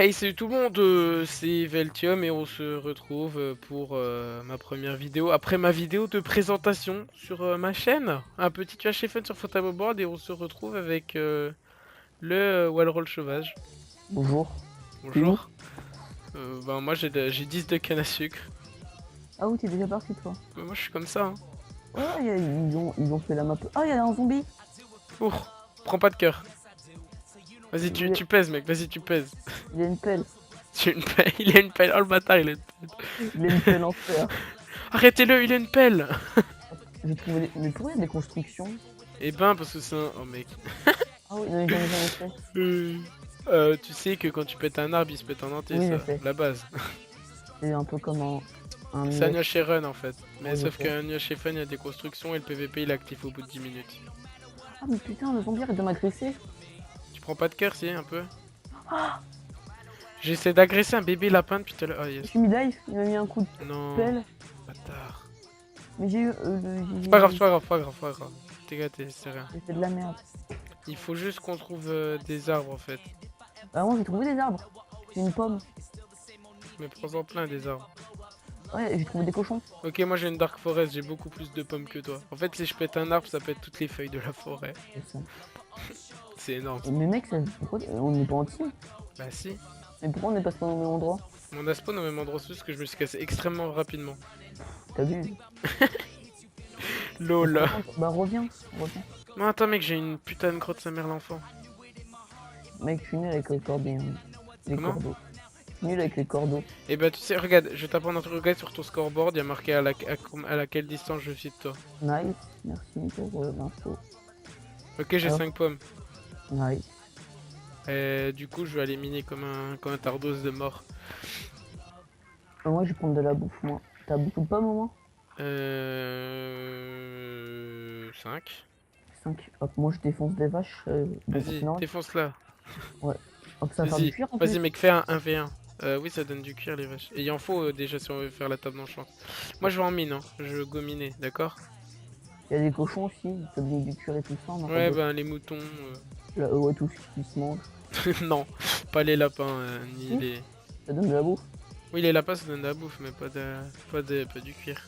Hey, salut tout le monde, c'est Veltium et on se retrouve pour ma première vidéo, après ma vidéo de présentation sur ma chaîne. Un petit chez Fun sur Photable Board et on se retrouve avec le Wallroll Sauvage. Bonjour. T'es où? Bonjour. Ben moi j'ai 10 de canne à sucre. Ah oui, t'es déjà parti toi. Moi je suis comme ça, hein. Oh, ils ont fait la map. Ah, il y a un zombie. Ouf, prends pas de cœur. Vas-y, Il, tu pèses mec, vas-y tu pèses. il a une pelle. Tu as une pelle, il a une pelle, oh le bâtard il a une pelle. Il a une pelle en fer. Arrêtez-le, il a une pelle. J'ai trouvé des... Mais pourquoi il y a des constructions? Eh ben parce que c'est un... Oh mec. Ah oui, non, j'en ai jamais fait. Tu sais que quand tu pètes un arbre, il se pète en entier, Oui, je ça, sais. la base. C'est un peu comme un C'est un nuage. Yoshi Run en fait. Mais Oui, je sauf sais. qu'un Yoshi Fun, il y a des constructions et le PVP il est actif au bout de 10 minutes. Ah, mais putain, le zombie arrête de m'agresser. Tu prends pas de cœur, si, un peu? J'essaie d'agresser un bébé lapin depuis tout à l'heure. Oh Je yes. suis mid-life, il m'a mis un coup de Non, pelle. bâtard. Mais j'ai eu. C'est pas grave, c'est pas grave, pas grave, pas grave. T'es gâté, c'est rien. J'ai fait de la merde. Il faut juste qu'on trouve des arbres en fait. Bah, moi, j'ai trouvé des arbres. J'ai une pomme. Mais prends-en plein des arbres. Ouais, j'ai trouvé des cochons. Ok, moi j'ai une Dark Forest, j'ai beaucoup plus de pommes que toi. En fait, si je pète un arbre, ça pète toutes les feuilles de la forêt. C'est ça. C'est énorme. Mais mec, pourquoi on n'est pas en team? Bah si. Mais pourquoi on n'est pas spawn au même endroit? On a spawn au même endroit, c'est juste que je me suis cassé extrêmement rapidement. T'as vu? LOL. Bah reviens, reviens. Non, attends, mec, j'ai une putain de grotte, sa mère l'enfant. Mec, je suis nul avec les cordes, les Comment? cordeaux. Je suis nul avec les cordeaux. Eh bah, tu sais, regarde, je vais t'apprendre un truc, regarde sur ton scoreboard, il y a marqué à laquelle distance je suis de toi. Nice, merci pour l'info. Ok, j'ai Alors, 5 pommes. nice. Du coup, je vais aller miner comme un tardos de mort. Moi, je vais prendre de la bouffe, moi. T'as beaucoup de pommes, au moins? 5. 5. Hop, moi, je défonce des vaches. Bon, Vas-y, non. défonce-la. Ouais. Hop, ça va faire du Vas-y, cuir, en vas-y, plus. mec, fais un 1v1. Oui, ça donne du cuir, les vaches. Et il en faut déjà si on veut faire la table d'enchant. Moi, je vais en mine, hein. Je veux go miner, d'accord? Il y a des cochons aussi, ça donne du cuir et tout ça. On a pas Ouais, de... ben, les moutons. Là, ouais, tout ce qui se mange. Non, pas les lapins, ni Si, les. ça donne de la bouffe. Oui, les lapins ça donne de la bouffe, mais pas du cuir.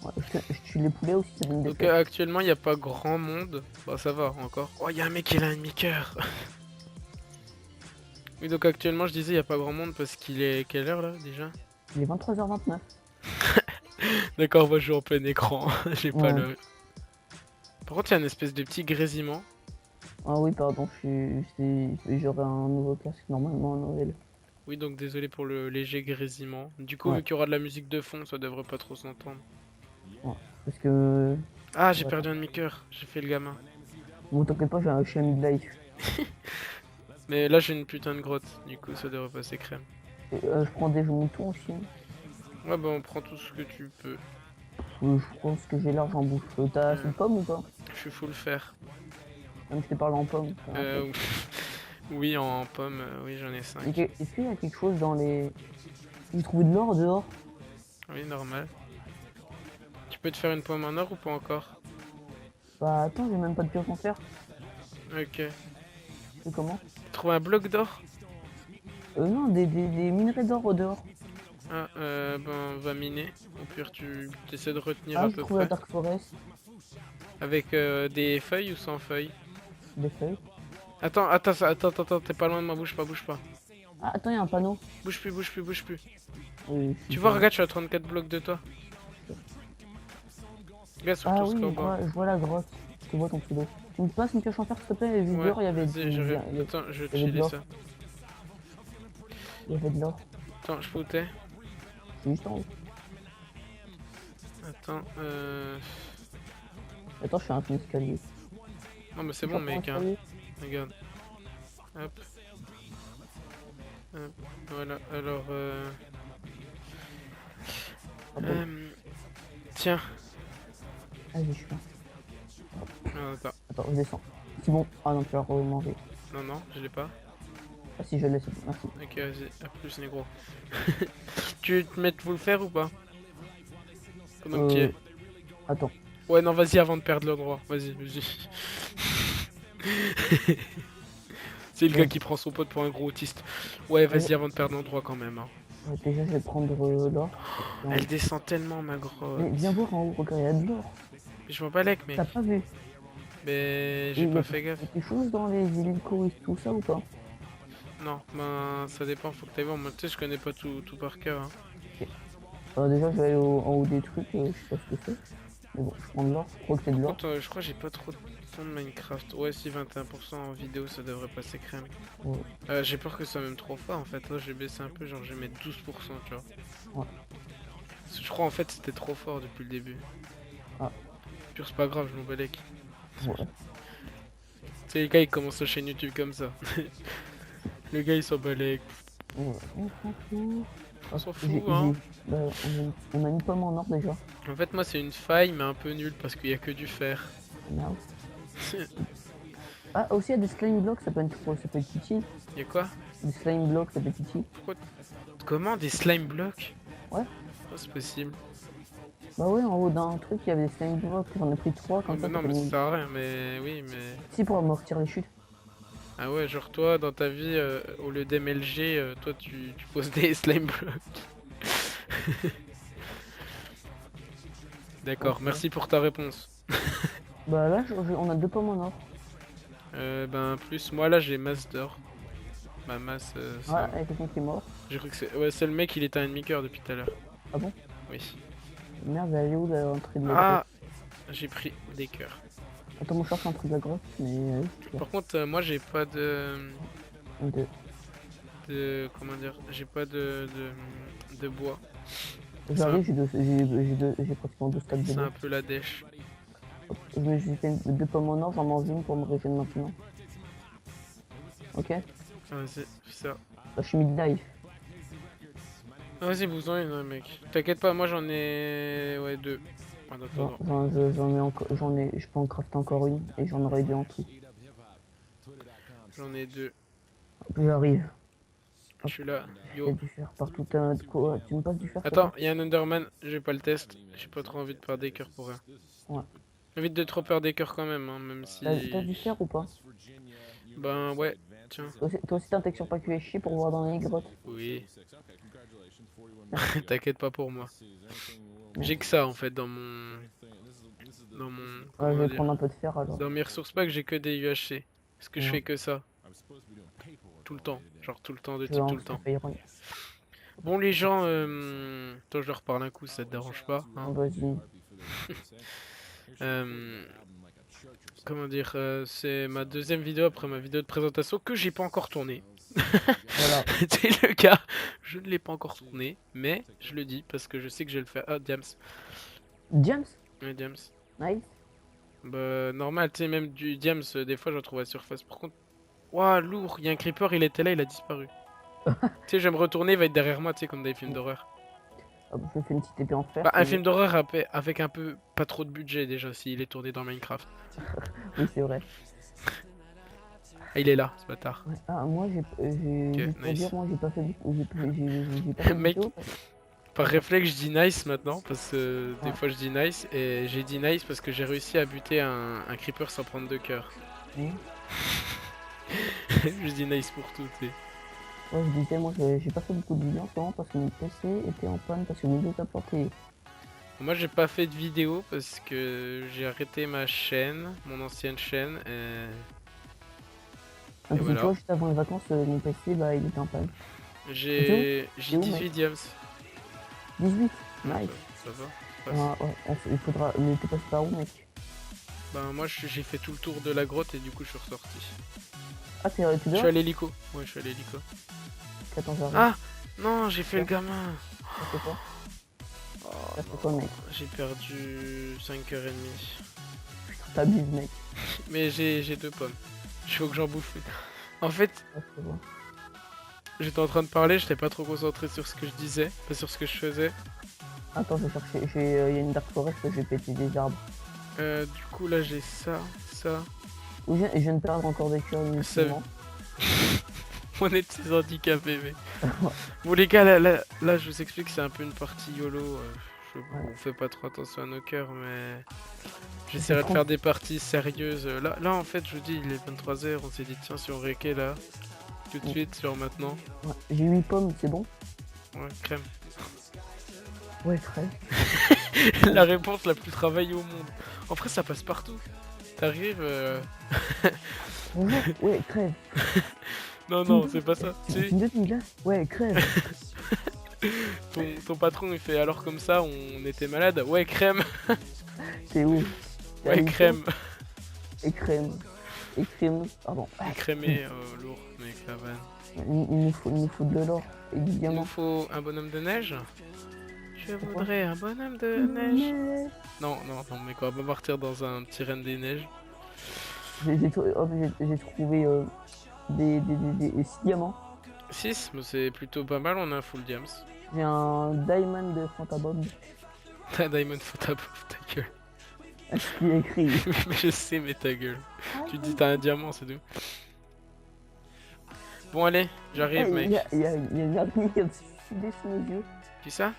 Ouais, je tue les poulets aussi, ça donne des Donc flèches. actuellement, il n'y a pas grand monde. Bah, ça va encore. Oh, il y a un mec qui a un demi-coeur. Oui, donc actuellement, je disais, il n'y a pas grand monde parce qu'il est. Quelle heure là déjà? Il est 23h29. D'accord, moi je joue en plein écran. J'ai pas Ouais. le. Par contre, il y a une espèce de petit grésillement. Ah oui, pardon, j'aurai un nouveau casque normalement à Noël. Oui, donc désolé pour le léger grésillement. Du coup, Ouais, vu qu'il y aura de la musique de fond, ça devrait pas trop s'entendre. ouais. Parce que... Ah, j'ai Ouais. perdu un demi-coeur. J'ai fait le gamin. Bon, t'inquiète pas, je suis à midlife. Mais là, j'ai une putain de grotte. Du coup, ça devrait passer crème. Et, je prends des moutons aussi. Ouais, bah, on prend tout ce que tu peux. Je pense que j'ai l'argent en bouffe. T'as assez Euh, de pommes ou pas? je suis full fer. Même si je te parle en pommes. Euh, oui, en pomme, oui, j'en ai 5. Est-ce qu'il y a quelque chose dans les... J'ai trouvé de l'or dehors. Oui, normal. Tu peux te faire une pomme en or ou pas encore? Bah attends, j'ai même pas de pioche en fer. Ok. C'est comment? Trouve un bloc d'or? Non, des minerais d'or au dehors. Ah, ben, on va miner. Au pire, tu essaies de retenir Ah, à j'ai peu trouvé la près. Dark Forest. Avec des feuilles ou sans feuilles? Des feuilles. Attends, t'es pas loin de moi, bouge pas, bouge pas. Ah, attends, il y a un panneau. Bouge plus, bouge plus, bouge plus. Oui, Tu vois, regarde, je suis à 34 blocs de toi. Regarde sur Ah ton oui, scoreboard. je vois la grotte. Je vois ton pseudo. Tu me passes une pioche en fer, s'il te plaît? Vu Ouais, dehors, il y avait vas-y, j'arrive. Attends, je vais te il y avait de chiller l'or. ça. Il y avait de l'or. Attends, je peux où t'es? C'est juste en haut. Attends, Attends, je suis un escalier. Non, mais c'est Tu bon, peux prendre un mec, hein. escalier? Regarde. Hop. Hop. Voilà, alors, Ah bon. Tiens. Vas-y, je suis là. Ah, attends. Attends, je descends. C'est bon. Ah non, tu vas remanger. Non, non, je l'ai pas. Ah si, je l'ai, c'est bon. Merci. Ok, vas-y, à plus, négro. Tu veux te mettre vous le faire ou pas? Pendant que tu y Euh... es. Attends. Ouais, non, vas-y avant de perdre l'endroit. Vas-y, vas-y. C'est le gars Ouais. qui prend son pote pour un gros autiste. Ouais, vas-y, avant de perdre l'endroit quand même. Hein. Ouais, déjà, je vais prendre l'or. Et Elle descend tellement, ma Mais grotte. viens voir en haut, regarde, il y a de l'or. Je m'en balèque, mec. T'as pas vu? Mais Et j'ai il y pas a fait gaffe. quelque chose dans les hélicos et tout ça ou pas? Non, ben ça dépend, faut que t'ailles voir. Moi, tu sais, je connais pas tout par cœur. Hein. Ok. Déjà, je vais aller en haut des trucs, je sais pas ce que c'est. Mais bon, je prends de l'or, je crois que c'est de Par l'or. contre, je crois que j'ai pas trop de temps de Minecraft. Ouais, si 21% en vidéo, ça devrait passer crème. Ouais. J'ai peur que ça soit même trop fort en fait. Là, j'ai baissé un peu, genre je vais mettre 12%, tu vois. Ouais. Parce que je crois en fait c'était trop fort depuis le début. Ah. Pur, c'est pas grave, je m'en balèque. Ouais. Tu sais, les gars, ils commencent la chaîne YouTube comme ça. Le gars, il s'en balèque. Ouais. On s'en fout. On s'en fout, J'ai, hein. bah, on a une pomme en or déjà. En fait, moi, c'est une faille, mais un peu nulle parce qu'il y a que du fer. Merde. Ah, aussi, il y a des slime blocks, ça peut être utile. Y'a quoi? Des slime blocks, ça peut être utile. Comment? Des slime blocks? Ouais. Oh, c'est possible. Bah ouais, en haut d'un truc, il y avait des slime blocks, j'en ai pris 3 Oh, comme bah ça. non, mais ça sert à rien, mais oui, mais. Si, pour amortir les chutes. Ah ouais, genre toi, dans ta vie, au lieu d'MLG, toi, tu poses des slime blocks. D'accord, Ok. merci pour ta réponse. Bah là, on a 2 pommes en or. Ben, plus, moi là, j'ai masse d'or. Ma masse, Ouais, ça. avec quelqu'un qui est mort. J'ai cru que c'est. Ouais, c'est le mec, il était un demi-cœur depuis tout à l'heure. Ah bon? Oui. Merde, elle est où l'entrée de la grotte? Ah! J'ai pris des cœurs. Attends, mon cherche l'entrée de la grotte, mais... Par contre, moi, j'ai pas de... comment dire? J'ai pas de bois. J'arrive, j'ai pratiquement 2 stacks de C'est un bois. peu la dèche. J'ai fait 2 pommes en or, j'en mange une pour me régénérer maintenant. Ok? Vas-y, fais ça. Là, je suis mid-life. Vas-y, bouson, mec. T'inquiète pas, moi j'en ai. Ouais, deux. En attendant. Je peux en crafter encore une, et j'en aurai 2 en tout. J'en ai deux. J'arrive. Je suis là. Il y a Yo. du fer partout. Quoi, tu me passes du fer? Attends, il y a un Enderman. J'ai pas le test. J'ai pas trop envie de perdre des cœurs pour rien. Ouais. Évite de trop perdre des cœurs quand même, hein, même si. T'as du fer ou pas? Ben ouais, tiens. Toi aussi t'as un texture pas QHI pour voir dans les grottes. Oui. T'inquiète pas pour moi. J'ai que ça en fait dans mon. Dans mon. Ouais, je Comment vais dire? prendre un peu de fer alors. Dans mes ressources packs, j'ai que des UHC. Parce que je Ouais. fais que ça. Tout le temps. Genre tout le temps, de Je type vais tout le temps. Iron. Bon, les gens. Toi, je leur parle un coup, ça te dérange pas. Hein. Vas-y. Comment dire, c'est ma deuxième vidéo après ma vidéo de présentation que j'ai pas encore tournée. Voilà. C'est le cas, je ne l'ai pas encore tournée, mais je le dis parce que je sais que je vais le faire. Ah, Diams. James? Ouais, Diams. Nice. Bah, normal, tu sais, même du Diams, des fois je le trouve à surface. Par contre, waouh, lourd, il y a un creeper, il était là, il a disparu. Tu sais, je vais me retourner, il va être derrière moi, tu sais, comme dans les films d'horreur. Hop, je fais une petite épée en fer. Bah, un film d'horreur avec un peu pas trop de budget déjà, s'il est tourné dans Minecraft. Oui, c'est vrai. Ah, il est là, ce bâtard. Ouais. Ah, moi, juste pour nice. dire, moi, j'ai pas fait j'ai pas fait de Mec. vidéo. Par réflexe, je dis nice maintenant, parce que des Ah. fois je dis nice, et j'ai dit nice parce que j'ai réussi à buter un creeper sans prendre de cœur. Oui. Je dis nice pour tout, tu sais. Ouais, je disais, moi, j'ai pas fait beaucoup de vidéos en ce moment parce que mon PC était en panne parce que Windows a porté. Moi j'ai pas fait de vidéo parce que j'ai arrêté ma chaîne, mon ancienne chaîne, et Parce que voilà. tu vois, juste avant les vacances, mon PC, bah, il était en panne. J'ai où, 18 diams. 18. Nice. Ça va. Ah, ouais, il faudra. Mais t'es passé par où, mec? Ben moi j'ai fait tout le tour de la grotte et du coup je suis ressorti. Ah, tu Je dehors? suis à l'hélico. Ouais, je suis à l'hélico. Attends, j'arrive. Ah non, j'ai fait le gamin. Ça fait quoi? Oh, Ça fait quoi, mec? j'ai perdu 5h30. T'abuses, mec. Mais j'ai deux pommes. Il faut que j'en bouffe une. En fait, Ah, c'est bon. j'étais en train de parler, j'étais pas trop concentré sur ce que je disais, pas sur ce que je faisais. Attends, je vais chercher. Il y a une Dark Forest, je vais péter des arbres. Du coup, là j'ai ça. Je viens de perdre encore des cœurs inutilement. On est de ces handicapés, mais. Bon, les gars, là, je vous explique, c'est un peu une partie YOLO. On fait pas trop attention à nos cœurs, mais. J'essaierai de 30. faire des parties sérieuses. Là, en fait, je vous dis, il est 23h. On s'est dit, tiens, si on réquait là, tout de Mm. suite, genre maintenant. Ouais. J'ai 8 pommes, c'est bon? Ouais, crème. Ouais, très. La réponse la plus travaillée au monde. En vrai, ça passe partout. T'arrives. Bonjour. Ouais, crève. Non, Tu me non, donnes c'est pas ça. tu Tu tu me donnes une glace? Ouais, crève. ton patron, il fait alors comme ça, on était malade. Ouais, crème. C'est ouf. T'as Ouais, 8 pommes crème. et crème. Et crème. Pardon. Ah, Écrémé, lourd, mec, la vanne. il nous faut de l'or et du Il nous diamant. faut un bonhomme de neige. Je Pourquoi? voudrais un bonhomme de neige. Non, non, non, mec, on va pas partir dans un petit reine des neiges. J'ai trouvé des 6 diamants. 6, mais c'est plutôt pas mal, on a un full diams. J'ai un diamond de Fantabob. T'as Diamond Photo, ta gueule. À ce qui est écrit. Mais je sais, mais ta gueule. Tu dis t'as un diamant, c'est tout. Bon, allez, j'arrive, Il mec. y a une araignée qui vient de se suicider sous mes yeux. Qui ça?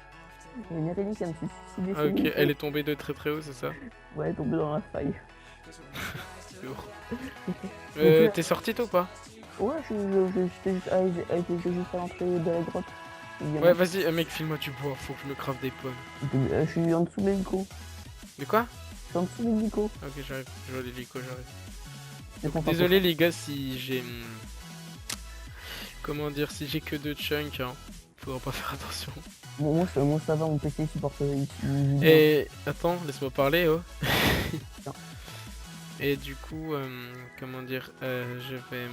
Il y a une araignée qui vient de se suicider Ah, sous ok, mes yeux. elle est tombée de très très haut, c'est ça? Ouais, elle est tombée dans la faille. Lourd. Donc, T'es sorti toi ou pas? ouais, j'étais juste à l'entrée de la grotte. Ouais, vas-y, mec, file-moi du bois, faut que je me crave des pommes. Je suis en dessous de l'hélico. De quoi? Je suis en dessous de l'hélico. Ok, j'arrive, je vois l'hélico, j'arrive. C'est ton Désolé les gars si j'ai... Comment dire, si j'ai que 2 chunks, hein. Faudra pas faire attention. Bon, moi ça va, mon PC supporte. Et attends, laisse-moi parler, oh. Non. Et du coup, comment dire, je vais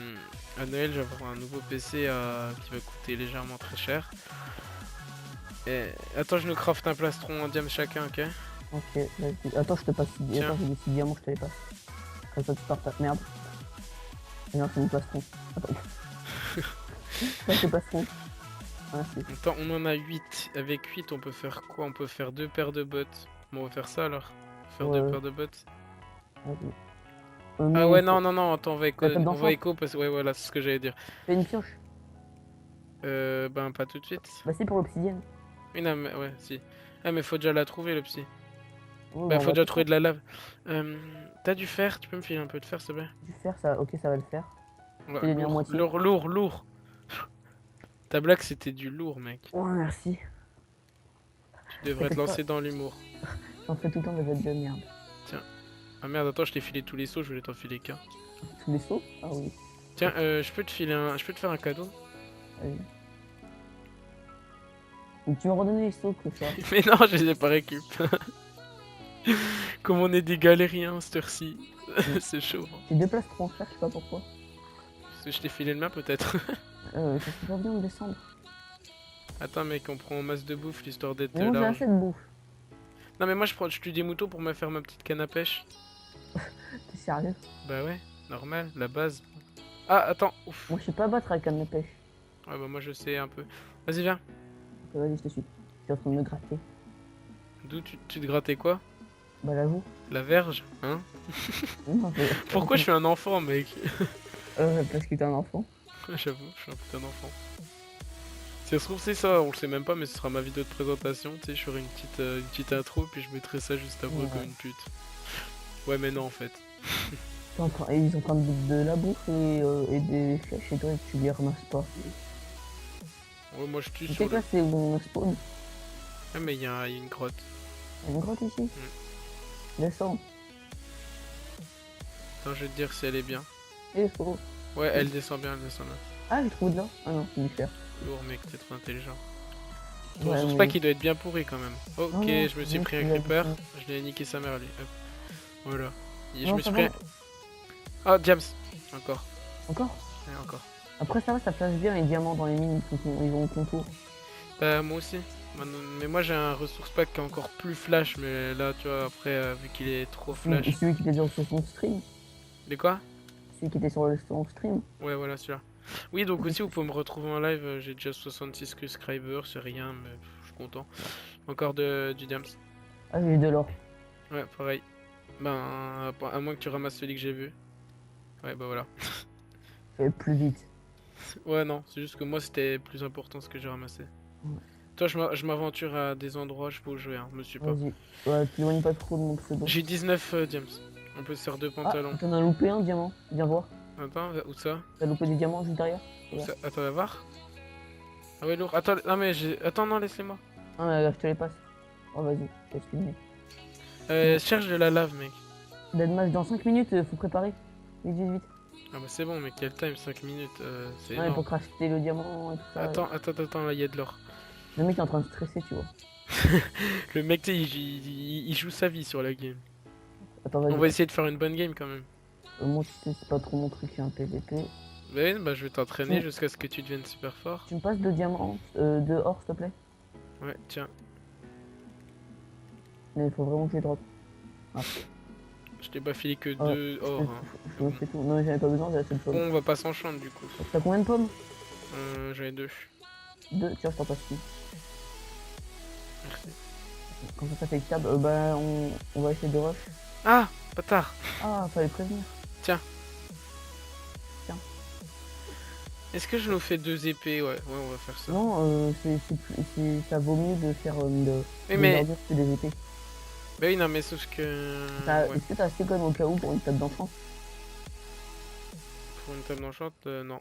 à Noël, je vais avoir un nouveau PC qui va coûter légèrement très cher. Et attends, je nous craft un plastron en diamant chacun, ok? Ok, vas-y. Attends, je te passe. Tiens. Attends, j'ai des 6 diamants, je te les passe. Comme ça, tu partages. Merde. Et non, c'est mon plastron. Attends. Ça, c'est plastron. Merci. Attends, on en a 8. Avec 8, on peut faire quoi? On peut faire 2 paires de bottes. Bon, on va faire ça alors. Faire 2 Ouais, paires de bottes. vas-y. Ah Mais ouais, non, non, non, attends, la table on va d'enfant, écho parce que ouais, voilà, c'est ce que j'allais dire. fais une pioche. Ben, pas tout de suite. Bah, c'est pour l'obsidienne. Oui, non, mais ouais, si. Ah, mais faut déjà la trouver, le psy. Ouais, Bah, on faut va déjà tout trouver faire. de la lave. T'as du fer? Tu peux me filer un peu de fer, s'il te plaît? Du fer, ça. Ok, ça va le faire. Ouais, Je l'ai mis à lourd, moitié. lourd, lourd, lourd. Ta blague, c'était du lourd, mec. Ouais, merci. Tu devrais te T'inquiète pas, lancer dans l'humour. j'en fais tout le temps des de merde. Ah merde, attends, je t'ai filé tous les seaux, je voulais t'en filer qu'un. Tous les sauts? Ah oui. Tiens, je peux te filer un... Je peux te faire un cadeau? Vas-y. Donc, tu m'as redonné les sauts, que ça. Mais non, je les ai pas récup. Comme on est des galériens, cette heure-ci. C'est chaud. Hein. J'ai deux places trop en fer, je sais pas pourquoi. Parce que je t'ai filé le mien, peut-être. Ça fait pas bien de descendre. Attends, mec, on prend en masse de bouffe, l'histoire d'être Mais moi, j'ai large. assez de bouffe. Non, mais moi, je tue des moutons pour me faire ma petite canne à pêche. T'es sérieux? Bah ouais, normal, la base. Ah, attends, ouf. Moi, je sais pas battre avec canne de pêche. Ouais, bah moi, je sais un peu. Vas-y, viens. Ok, vas-y, je te suis. T'es en train de me gratter. D'où tu te grattais quoi? Bah, j'avoue. La verge, hein? Non, Pourquoi je suis un enfant, mec? Parce que t'es un enfant. J'avoue, je suis un putain d'enfant. Si ça se trouve, c'est ça, on le sait même pas, mais ce sera ma vidéo de présentation. Tu sais, je ferai une petite intro, puis je mettrai ça juste après Ouais. comme une pute. Ouais, mais non, en fait. Et ils sont en train de la bouffe et des flèches et toi, tu les ramasses pas. Ouais, moi je tue Tu sur sais le. quoi, c'est où on spawn? Ah, mais il y a une grotte. Il y a une grotte ici? Descends. Attends, je vais te dire si elle est bien. Et faut. Ouais, elle descend bien, elle descend bien. Ah, j'ai trouvé de l'or. Ah non, c'est du fer. Lourd, mec, t'es trop intelligent. Je Ouais, pense mais- pas qu'il doit être bien pourri quand même. Ok, Non, non, je me suis non, pris un il a creeper. dit Je l'ai niqué sa mère, lui. Hop. Voilà. Et je Non, me suis ça pris. va. Oh, James! Encore. Encore? Ouais, encore. Après, ça va, ça place bien les diamants dans les mines, ils vont au contour. Bah, moi aussi. Mais moi j'ai un ressource pack qui est encore plus flash, mais là, tu vois, après, vu qu'il est trop flash. Et celui qui était sur son stream. De quoi? Celui qui était sur son stream. Ouais, voilà, celui-là. Oui, donc aussi, vous pouvez me retrouver en live. J'ai déjà 66 subscribers, c'est rien, mais je suis content. Encore du Diams. Ah, j'ai eu de l'or. Ouais, pareil. Ben, à moins que tu ramasses celui que j'ai vu. Ouais, bah voilà. Fais plus vite. Ouais, non, c'est juste que moi c'était plus important ce que j'ai ramassé. Toi, je m'aventure à des endroits, je peux où jouer, hein, me suis pas. Vas-y. Ouais, t'éloignes pas trop de mon pseudo. J'ai 19 diams. On peut se faire 2 Ah, pantalons. t'en as loupé un diamant. Viens voir. Attends, où ça? T'as loupé des diamants juste derrière. Où Regarde. ça? Attends, va voir. Ah ouais, lourd. Attends, non mais j'ai... Attends, non, laissez-moi. Ah, mais là, je te les passe. Oh, vas-y. Excuse-moi. Cherche de la lave, mec. Deadmatch dans 5 minutes, faut préparer. Vite, vite, vite. Ah bah c'est bon, mais quel time, 5 minutes, c'est Ouais, énorme. pour crafter le diamant et tout ça. Attends, là, il y a de l'or. Le mec est en train de stresser, tu vois. Le mec, tu sais, il joue sa vie sur la game. Attends, On vas-y. va essayer de faire une bonne game quand même. Moi, tu sais, c'est pas trop mon truc, un PVP. Bah je vais t'entraîner Mm. jusqu'à ce que tu deviennes super fort. Tu me passes 2 diamants, 2 or, s'il te plaît. Ouais, tiens, Mais il faut vraiment que je les drop. je t'ai pas filé que Ah, 2 or. Hein. Je me fais tout. Non, mais j'avais pas besoin, j'ai assez de pommes. Bon, on va pas s'enchanter du coup. T'as combien de pommes? J'en ai 2. 2, tiens, je t'en passe une. Merci. Comme ça fait équitable. Bah, on va essayer de rush. Ah, bâtard. Ah, fallait prévenir. Est-ce que je nous fais 2 épées? Ouais, on va faire ça. Non, ça vaut mieux de faire Oui, des mais... ordures que des épées. Bah oui, non, mais sauf que... Ouais, Est-ce que t'as assez quand même au cas où pour une table d'enfant? pour une table d'enchant, non.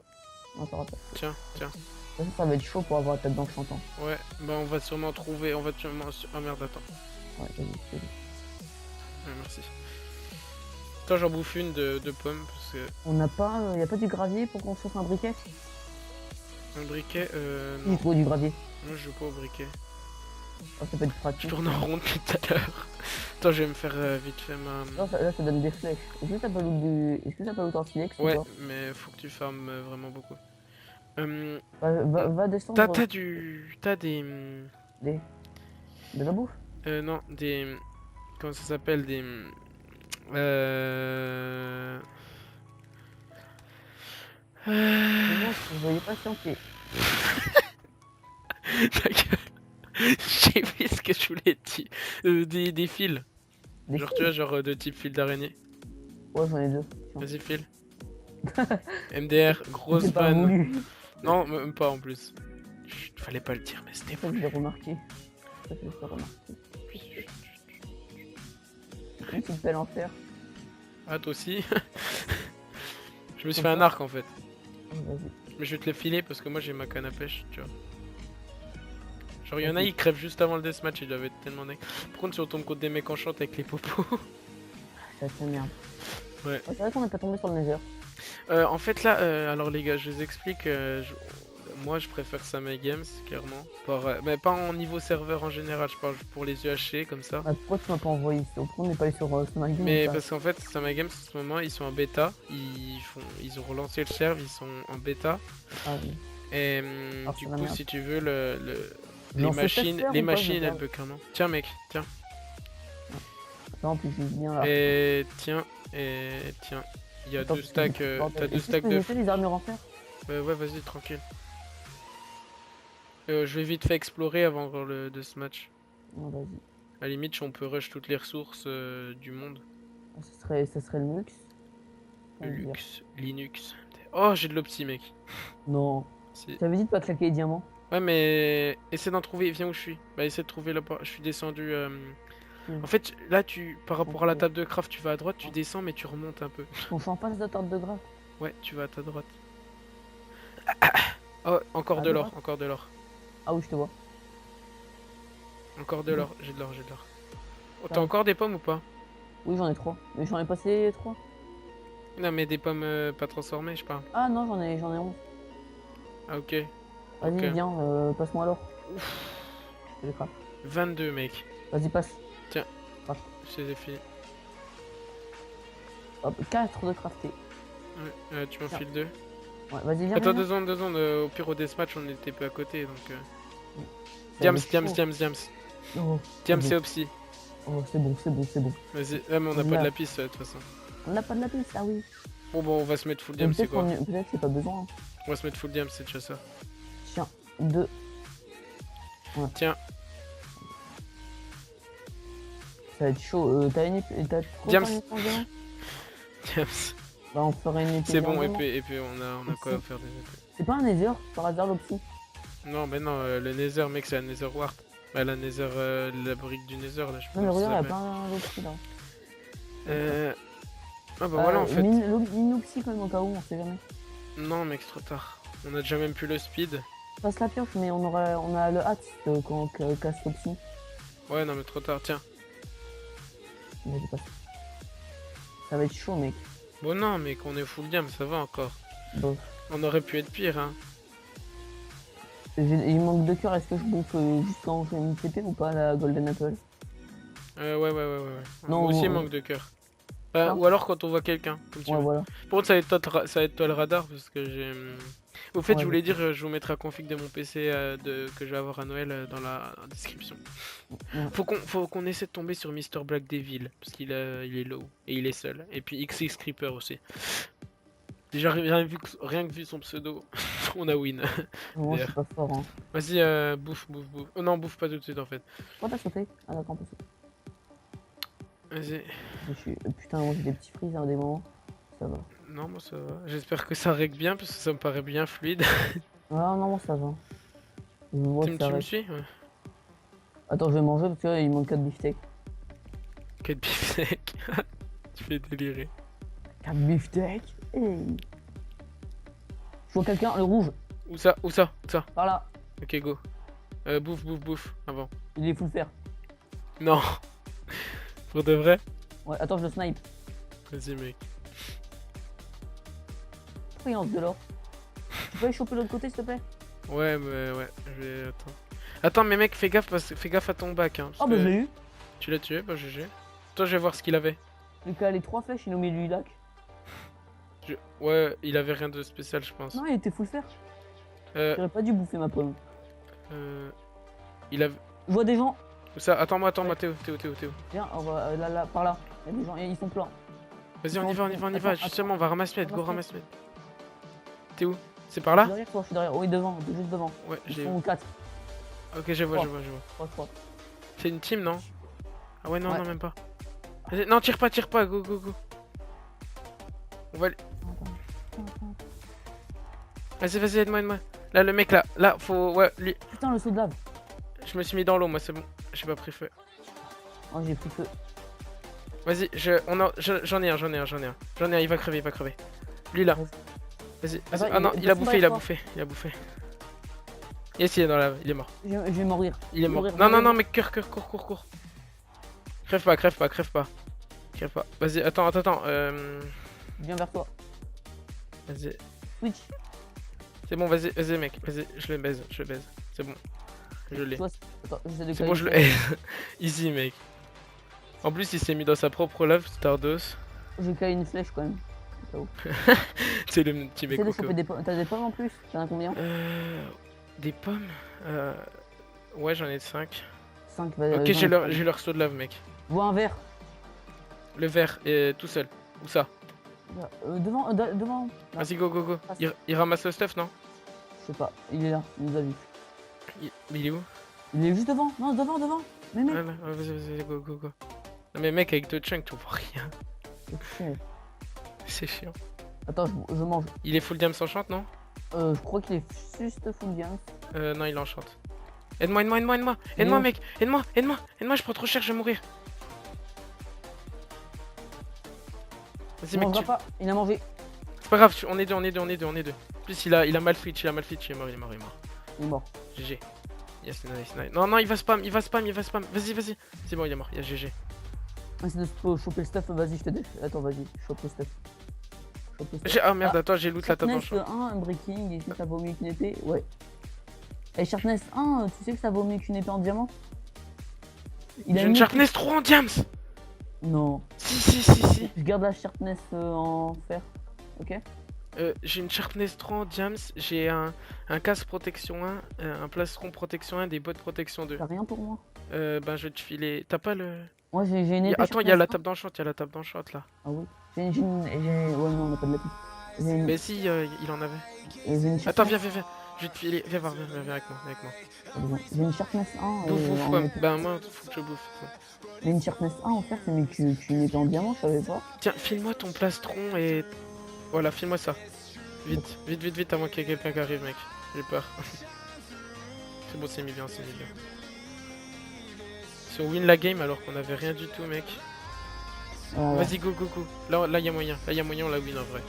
Non, ça va pas. Tiens. Ça va être chaud pour avoir la table d'enchant. Ouais, bah on va sûrement trouver... On va sûrement... Ah merde, attends. Ouais, vas-y. Ouais, merci. Attends, j'en bouffe une de pommes, parce que... On n'a pas, y a pas du gravier pour qu'on se fasse un briquet? Un briquet, J'ai non. trouvé du gravier. Moi, je joue pas au briquet. Oh, ça peut être Je pratique. tourne en rond depuis tout à l'heure. Attends, je vais me faire vite fait ma... Non, là, ça donne des flèches. Est-ce que t'as pas loot en silex ou Ouais, pas? mais faut que tu farmes vraiment beaucoup. Va descendre. T'as du... T'as des... De la bouffe? Non, des... Comment ça s'appelle? Des... Euh... Mais non, je voyais patienter. Ta gueule. J'ai vu ce que je voulais dire. Des fils. Des Genre, fils? tu vois, genre de type fil d'araignée. Ouais, j'en ai 2. Vas-y, file. MDR, grosse J'ai pas vanne. voulu. Non, même pas en plus. Chut, fallait pas le dire, mais c'était Ça, je l'ai remarqué. Ça, je l'ai remarqué. Une petite pelle en fer. Ah, toi aussi. Je me suis fait un arc en fait. Vas-y. Mais je vais te le filer parce que moi j'ai ma canne à pêche, tu vois. Genre, y'en a, ils crèvent juste avant le deathmatch, ils doivent être tellement nec. Par contre, si on tombe contre des mecs enchantés avec les popos. Ça fait merde. Ouais. C'est vrai qu'on n'est pas tombé sur le nether. En fait, là, alors les gars, je vous explique. Moi, je préfère Sama Games, clairement. Mais pas en niveau serveur en général, je parle pour les UHC comme ça. Ah, pourquoi tu m'as pas envoyé? Pourquoi on n'est pas allé sur Sama Game? Mais parce qu'en fait, Sama Games, en ce moment, ils sont en bêta. Ils ont relancé le serve, ils sont en bêta. Ah oui. Et Alors, du c'est la coup, merde. si tu veux, les Lancer machines, tester ou les pas, machines, je sais elles pas. peuvent carrément. Tiens, mec, tiens. Non, en plus, j'ai bien là. Et tiens, Il y a Attends, 2 parce que stacks, j'ai- bordel. t'as 2 Est-ce que stacks je peux de... jeter les armures en fer? Ouais, vas-y, tranquille. Je vais vite fait explorer avant encore de ce match. Non, vas-y. À la limite, on peut rush toutes les ressources du monde. Ah, ça serait le luxe. Le On va dire. luxe, Linux. Oh, j'ai de l'opti, mec. Non. Si. T'avais dit de pas claquer les diamants. Ouais, mais essaie d'en trouver. Viens où je suis. Bah, essaie de trouver là. Je suis descendu. En fait, là, par rapport à la Ok. table de craft, tu vas à droite, tu descends, mais tu remontes un peu. On s'en passe de tarte de gras. Ouais, tu vas à ta droite. Oh, encore À de l'or, droite encore de l'or. Ah oui, je te vois. Encore de l'or, j'ai de l'or, j'ai de l'or. Oh, t'as Ouais. encore des pommes ou pas? Oui, j'en ai 3. Mais j'en ai passé 3. Non, mais des pommes pas transformées, je parle. Ah non, j'en ai 11. Ah, ok. Vas-y, Ok. viens, passe-moi alors. Je les crappe. 22, mec. Vas-y, passe. Je les ai filés. Hop, 4 de crafté. Ouais, tu m'en Tiens. files 2. Ouais, vas-y, viens. Attends, viens. 2 secondes. Au pire, au deathmatch, on était peu à côté, donc... Ça Diams, va être Diams, chaud. Diams, Diams. Oh, Diams c'est et bon. Opsi. Oh, c'est bon, c'est bon, c'est bon. Vas-y. Ah, mais on n'a pas Là. de la piste, de toute façon. On n'a pas de la piste, ah oui. Bon, on va se mettre full Mais Diams, c'est peut-être quoi? peut-être c'est pas besoin. Hein. On va se mettre full Diams, c'est déjà ça. Tiens, 2. Ouais. Tiens, Ça va être chaud. T'as trop Diams. pas une épée en diamant? Diams. Bah, on ferait une épée C'est en bon, diamant. épée, on a quoi Opsi. faire des épées. C'est pas un nether par hasard, l'opsi? Non, mais non, le Nether, mec, c'est la Nether Wart. Bah, la Nether, la brique du Nether, là, je sais pas Non, mais comment ça regarde, il y a s'appelle. plein d'options là. Ah bah voilà, en fait. Minoxy quand même au cas où, on sait jamais. Non, mec, c'est trop tard. On a déjà même plus le speed. Passe la pioche, mais on a le hâte quand on casse l'opsie. Ouais, non, mais trop tard, tiens. Mais j'ai pas- Ça va être chaud, mec. Bon, non, mec, on est full game, ça va encore. Bof. On aurait pu être pire, hein. Il manque de cœur, est-ce que je bouffe juste quand on fait une TP ou pas la Golden Apple? Ouais. Non, Moi aussi, il on- manque de cœur. Ah. Ou alors quand on voit quelqu'un, comme tu Ouais, veux. voilà. Par contre, ça va être toi le radar, parce que j'ai... Au fait, Ouais, je voulais dire, je vous mettrai la config de mon PC que je vais avoir à Noël dans la description. Ouais. Faut qu'on essaie de tomber sur Mister Black Devil, parce il est low, et il est seul. Et puis XX Creeper aussi. Déjà, rien que vu son pseudo, on a win. Moi, je suis D'ailleurs. pas fort, hein. Vas-y, bouffe. Oh, non, bouffe pas tout de suite, en fait. Pourquoi t'as sauté? Ah, d'accord, on peut sauter. Vas-y. Putain, moi j'ai des petits frises à des moments. Ça va. Non, moi ça va. J'espère que ça règle bien, parce que ça me paraît bien fluide. Ah non, moi ça va. Je vois que ça Tu me reste. suis? Ouais. Attends, je vais manger parce que là, il manque 4 beefsteaks. Quel beefsteak. Tu fais délirer. 4 beefsteaks? Hey. Je vois quelqu'un, le rouge, Où ça? par là. Ok, go. Bouffe, avant. Il est full fer. Non. Pour de vrai? Ouais, attends, je le snipe. Vas-y, mec. Pourquoi il lance de l'or? Tu peux aller choper l'autre côté, s'il te plaît? Ouais, mais ouais, je vais... Attends, mais mec, fais gaffe à ton bac, hein. Oh, Parce bah que je l'ai eu. tu l'as tué, bah GG. Toi, je vais voir ce qu'il avait. Il a les 3 flèches, il est au milieu du lac. Ouais, il avait rien de spécial, je pense. Non, il était full fer. Euh, J'aurais pas dû bouffer ma pomme. Il avait... Je vois des gens. Où ça? Attends-moi, Théo. Viens, on va là, par là. Il y a des gens, ils sont pleins. Vas-y, on y va. Attends, Justement, on va ramasser go Ramasse-mètre. ramasse-mètre. T'es où? C'est par Je suis là? derrière toi, je suis derrière. Oui, devant, juste devant. Ouais, Ils j'ai... sont 4. Ok, je vois. 3. C'est une team, non? Ah ouais, non, Ouais. non, même pas. Vas-y, non, tire pas, go. On va aller... Vas-y, aide-moi. Là, le mec, là, faut... Ouais, lui... Putain, le saut de lave. Je me suis mis dans l'eau, moi, c'est bon. J'ai pas pris feu. Oh, j'ai pris feu. Vas-y, j'en ai un, il va crever. Lui, là. Vas-y. Attends, Ah non, il il a descend bouffé. derrière toi. Yes, il est dans la... Il est mort. Je vais mourir. Il est mort. Mourir. Non, mec, cœur, cours. Crève pas. Vas-y, attends. Viens vers toi. Vas-y. Switch. C'est bon, vas-y, mec. Vas-y, je le baise. C'est bon. Je l'ai. Toi, attends, j'essaie de C'est bon, je le caler. Easy, mec. En plus, il s'est mis dans sa propre lave, Stardos. J'ai calé une flèche quand même. C'est le petit mec Essaie de coco. choper des pommes. T'as des pommes en plus? T'en as combien? Des pommes Ouais, j'en ai 5. 5. Ok, j'ai leur saut de lave, mec. Vois un verre. Le vert est tout seul. Où ça? Devant. Là. Vas-y, go. Passe. Il ramasse le stuff, non? Je sais pas. Il est là. Il nous a vu. Mais il est où? Il est juste devant. Non, devant. Mais mec. Ah, là, vas-y, go. Non, mais mec, avec deux chunks, tu vois rien. Ok. C'est chiant. Attends, je mange. Il est full diam sans chante, non? Je crois qu'il est juste full bien. Non, il enchante. Aide-moi. Il est où? Mec. Aide-moi, je prends trop cher, je vais mourir. Vas-y, Il mec, mangera pas. Il a mangé. c'est pas grave, on est deux. En plus, il a mal switch, il est mort. Il est mort. GG. Yes, nice. Non, il va spam. Vas-y. C'est bon, il est mort, GG. Essaie de choper le stuff. Vas-y, je te def. Attends, vas-y. Chope le stuff. Ah merde, attends, j'ai loot la table dans le Sharpness champ. 1, un breaking, et si ça vaut mieux qu'une épée, ouais. Et Sharpness 1, tu sais que ça vaut mieux qu'une épée en diamant? Il a J'ai une mis- Sharpness 3 en diams. Non. Si. Je garde la Sharpness en fer. Ok? J'ai une Sharpness 3 en diams, j'ai un casque protection 1, un plastron protection 1, des bottes protection 2. T'as rien pour moi? Ben je vais te filer... T'as pas le... Moi j'ai une épée. Attends, il y a la Sharpness table dans le shot, là. 1. Ah oui? Ouais, non, on n'a pas de lapis. J'ai une... Mais si, il en avait. j'ai une Attends, Sharpness... viens. Je vais te filer... Viens avec moi. J'ai une Sharpness 1. Bouffe, en quoi. épée. Ben moi, faut que je bouffe. J'ai une Sharpness 1 en fer, c'est mieux qu'une épée en diamant, je savais pas. Tiens, file-moi ton plastron et... Voilà, file-moi ça. Vite, avant qu'il y ait quelqu'un qui arrive, mec. J'ai peur. C'est bon, c'est mis bien, c'est mis bien. Si on win la game alors qu'on avait rien du tout, mec. Ouais. Vas-y, go, go, go. Là, y a moyen. Là, y a moyen, on la win en vrai.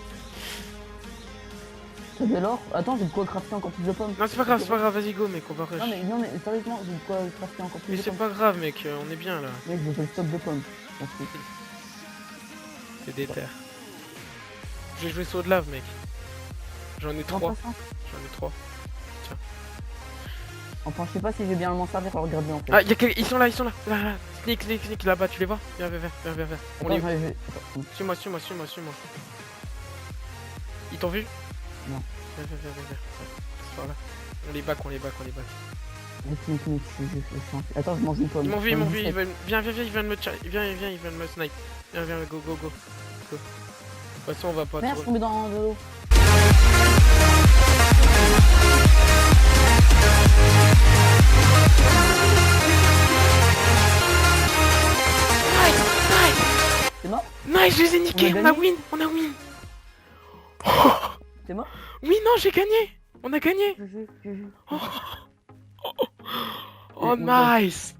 T'as de l'or? Attends, j'ai de quoi crafter encore plus de pommes. Non, c'est pas grave, vas-y, go, mec, on va rush. Non, mais sérieusement, j'ai de quoi crafter encore plus Mais de c'est pommes. pas grave, mec, on est bien là. Mec, j'ai fait le stock de pommes. On se fout. C'est déter. J'ai joué saut de lave, mec. J'en ai 3. Enfin, J'en ai 3. enfin, je sais pas si je vais bien m'en servir à regarder en fait. Ah, ils sont là, là. Sneak, là-bas, tu les vois? Viens. On les... Attends. Suis-moi. Ils t'ont vu? Non. Viens. C'est par là. On les back. Mec, attends, je mange une pomme. Ils m'ont vu, ils veulent... Viens, ils veulent me ils veulent me snipe. Viens, go. De toute façon, on va pas Merde, je suis tourner. tombé dans de l'eau. C'est mort? Nice, je les ai niqués, on a gagné. win. C'est mort? Oui, non, j'ai gagné. On a gagné. GG. Oh, nice.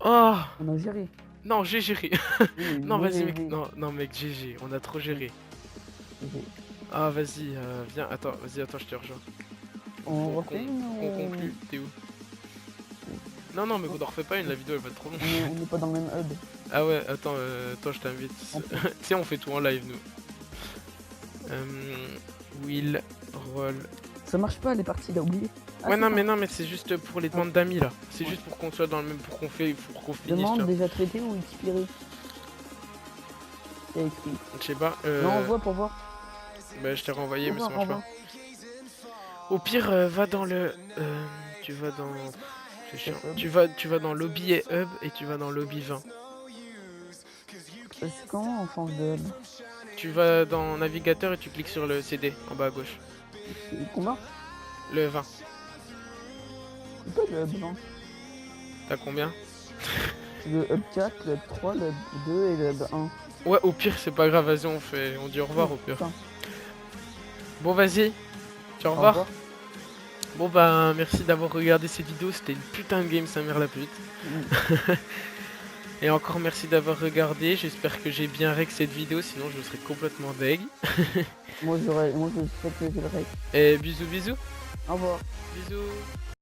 Oh, On a géré. non, j'ai géré. Non, vas-y, mec. GG. Non, mec, GG. On a trop géré. GG. Ah, vas-y, viens. Attends, je te rejoins. On Faut refait qu'on une conclue. T'es où? Non, mais on en refait pas une, la vidéo elle va être trop longue. on est pas dans le même hub. Ah ouais, attends, toi je t'invite. Tu sais, on fait tout en live nous. Will, roll. Ça marche pas les parties, il a oublié. Ouais, non, mais c'est juste pour les demandes d'amis là. C'est juste pour qu'on soit dans le même. Pour qu'on finisse. Demande tu vois. déjà traité ou expiré. C'est écrit. Je sais pas. Non, envoie pour voir. Bah, je t'ai renvoyé, mais ça marche Envoie. pas. Au pire, va dans le. Tu vas dans. C'est chiant. Tu vas dans lobby et hub et tu vas dans lobby 20. C'est comment on change de hub? Tu vas dans navigateur et tu cliques sur le CD en bas à gauche. Combien? Le 20. C'est pas le hub 20. T'as combien? Le hub 4, le hub 3, le hub 2 et le hub 1. Ouais, au pire, c'est pas grave, vas-y, on dit au revoir au pire. Putain. Bon, vas-y. Au revoir. Bon, bah, merci d'avoir regardé cette vidéo. C'était une putain de game, sa mère la pute. Et encore merci d'avoir regardé. J'espère que j'ai bien rec cette vidéo, sinon je serais complètement deg. Moi je sais que j'ai le rec. Et bisous. Au revoir. Bisous.